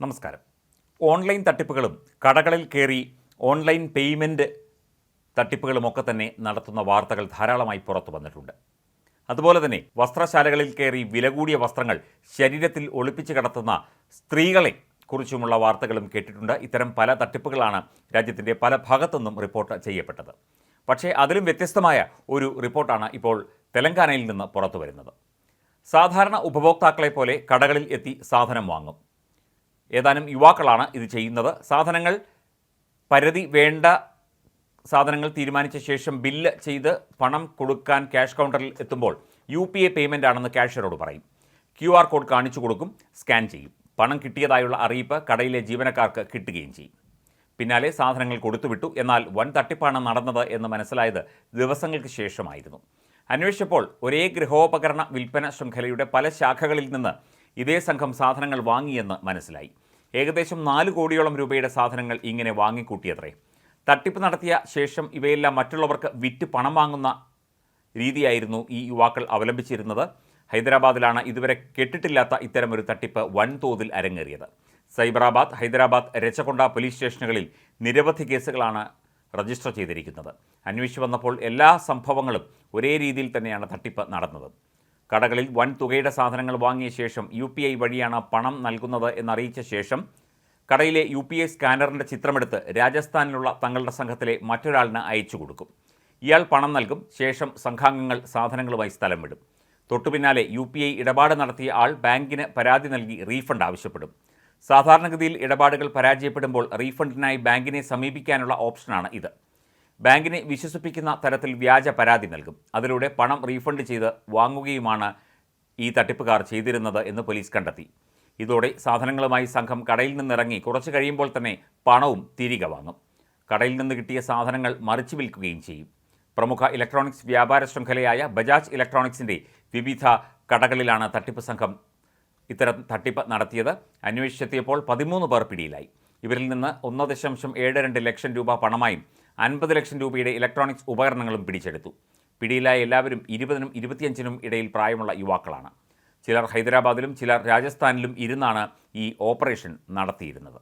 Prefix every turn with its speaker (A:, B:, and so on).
A: നമസ്കാരം. ഓൺലൈൻ തട്ടിപ്പുകളും കടകളിൽ കയറി ഓൺലൈൻ പേയ്മെൻറ്റ് തട്ടിപ്പുകളുമൊക്കെ തന്നെ നടത്തുന്ന വാർത്തകൾ ധാരാളമായി പുറത്തു വന്നിട്ടുണ്ട്. അതുപോലെ തന്നെ വസ്ത്രശാലകളിൽ കയറി വില കൂടിയ വസ്ത്രങ്ങൾ ശരീരത്തിൽ ഒളിപ്പിച്ച് കടത്തുന്ന സ്ത്രീകളെ കുറിച്ചുമുള്ള വാർത്തകളും കേട്ടിട്ടുണ്ട്. ഇത്തരം പല തട്ടിപ്പുകളാണ് രാജ്യത്തിൻ്റെ പല ഭാഗത്തുനിന്നും റിപ്പോർട്ട് ചെയ്യപ്പെട്ടത്. പക്ഷേ അതിലും വ്യത്യസ്തമായ ഒരു റിപ്പോർട്ടാണ് ഇപ്പോൾ തെലങ്കാനയിൽ നിന്ന് പുറത്തു വരുന്നത്. സാധാരണ ഉപഭോക്താക്കളെ പോലെ കടകളിൽ എത്തി സാധനം വാങ്ങും. ഏതാനും യുവാക്കളാണ് ഇത് ചെയ്യുന്നത്. സാധനങ്ങൾ പരിധി വേണ്ട സാധനങ്ങൾ തീരുമാനിച്ച ശേഷം ബില്ല് ചെയ്ത് പണം കൊടുക്കാൻ ക്യാഷ് കൗണ്ടറിൽ എത്തുമ്പോൾ UPI പേയ്മെൻ്റ് ആണെന്ന് ക്യാഷ്യറോട് പറയും. QR കോഡ് കാണിച്ചു കൊടുക്കും, സ്കാൻ ചെയ്യും. പണം കിട്ടിയതായുള്ള അറിയിപ്പ് കടയിലെ ജീവനക്കാർക്ക് കിട്ടുകയും ചെയ്യും. പിന്നാലെ സാധനങ്ങൾ കൊടുത്തുവിട്ടു. എന്നാൽ വൻ തട്ടിപ്പാണ് നടന്നത് എന്ന് മനസ്സിലായത് ദിവസങ്ങൾക്ക് ശേഷമായിരുന്നു. അന്വേഷിച്ചപ്പോൾ ഒരേ ഗൃഹോപകരണ വിൽപ്പന ശൃംഖലയുടെ പല ശാഖകളിൽ നിന്ന് ഇതേ സംഘം സാധനങ്ങൾ വാങ്ങിയെന്ന് മനസ്സിലായി. ഏകദേശം 4 കോടിയോളം രൂപയുടെ സാധനങ്ങൾ ഇങ്ങനെ വാങ്ങിക്കൂട്ടിയത്രേ. തട്ടിപ്പ് നടത്തിയ ശേഷം ഇവയെല്ലാം മറ്റുള്ളവർക്ക് വിറ്റ് പണം വാങ്ങുന്ന രീതിയായിരുന്നു ഈ യുവാക്കൾ അവലംബിച്ചിരുന്നത്. ഹൈദരാബാദിലാണ് ഇതുവരെ കേട്ടിട്ടില്ലാത്ത ഇത്തരമൊരു തട്ടിപ്പ് വൻതോതിൽ അരങ്ങേറിയത്. സൈബറാബാദ്, ഹൈദരാബാദ്, രച്ചകൊണ്ട പോലീസ് സ്റ്റേഷനുകളിൽ നിരവധി കേസുകളാണ് രജിസ്റ്റർ ചെയ്തിരിക്കുന്നത്. അന്വേഷിച്ചു വന്നപ്പോൾ എല്ലാ സംഭവങ്ങളും ഒരേ രീതിയിൽ തന്നെയാണ് തട്ടിപ്പ് നടന്നത്. കടകളിൽ വൻ തുകയുടെ സാധനങ്ങൾ വാങ്ങിയ ശേഷം UPI വഴിയാണ് പണം നൽകുന്നത് എന്നറിയിച്ച ശേഷം കടയിലെ UPI സ്കാനറിൻ്റെ ചിത്രമെടുത്ത് രാജസ്ഥാനിലുള്ള തങ്ങളുടെ സംഘത്തിലെ മറ്റൊരാളിന് അയച്ചു കൊടുക്കും. ഇയാൾ പണം നൽകും. ശേഷം സംഘാംഗങ്ങൾ സാധനങ്ങളുമായി സ്ഥലം വിടും. തൊട്ടുപിന്നാലെ UPI ഇടപാട് നടത്തിയ ആൾ ബാങ്കിന് പരാതി നൽകി റീഫണ്ട് ആവശ്യപ്പെടും. സാധാരണഗതിയിൽ ഇടപാടുകൾ പരാജയപ്പെടുമ്പോൾ റീഫണ്ടിനായി ബാങ്കിനെ സമീപിക്കാനുള്ള ഓപ്ഷനാണ് ഇത്. ബാങ്കിനെ വിശ്വസിപ്പിക്കുന്ന തരത്തിൽ വ്യാജ പരാതി നൽകും. അതിലൂടെ പണം റീഫണ്ട് ചെയ്ത് വാങ്ങുകയുമാണ് ഈ തട്ടിപ്പുകാർ ചെയ്തിരുന്നത് എന്ന് പോലീസ് കണ്ടെത്തി. ഇതോടെ സാധനങ്ങളുമായി സംഘം കടയിൽ നിന്നിറങ്ങി കുറച്ച് കഴിയുമ്പോൾ തന്നെ പണവും തിരികെ വാങ്ങും. കടയിൽ നിന്ന് കിട്ടിയ സാധനങ്ങൾ മറിച്ചു വിൽക്കുകയും ചെയ്യും. പ്രമുഖ ഇലക്ട്രോണിക്സ് വ്യാപാര ശൃംഖലയായ ബജാജ് ഇലക്ട്രോണിക്സിൻ്റെ വിവിധ കടകളിലാണ് തട്ടിപ്പ് സംഘം ഇത്തരം തട്ടിപ്പ് നടത്തിയത്. അന്വേഷിച്ചെത്തിയപ്പോൾ 13 പേർ പിടിയിലായി. ഇവരിൽ നിന്ന് 1.72 ലക്ഷം രൂപ പണമായും 50 ലക്ഷം രൂപയുടെ ഇലക്ട്രോണിക്സ് ഉപകരണങ്ങളും പിടിച്ചെടുത്തു. പിടിയിലായ എല്ലാവരും 20നും 25നും ഇടയിൽ പ്രായമുള്ള യുവാക്കളാണ്. ചിലർ ഹൈദരാബാദിലും ചിലർ രാജസ്ഥാനിലും ഇരുന്നാണ് ഈ ഓപ്പറേഷൻ നടത്തിയിരുന്നത്.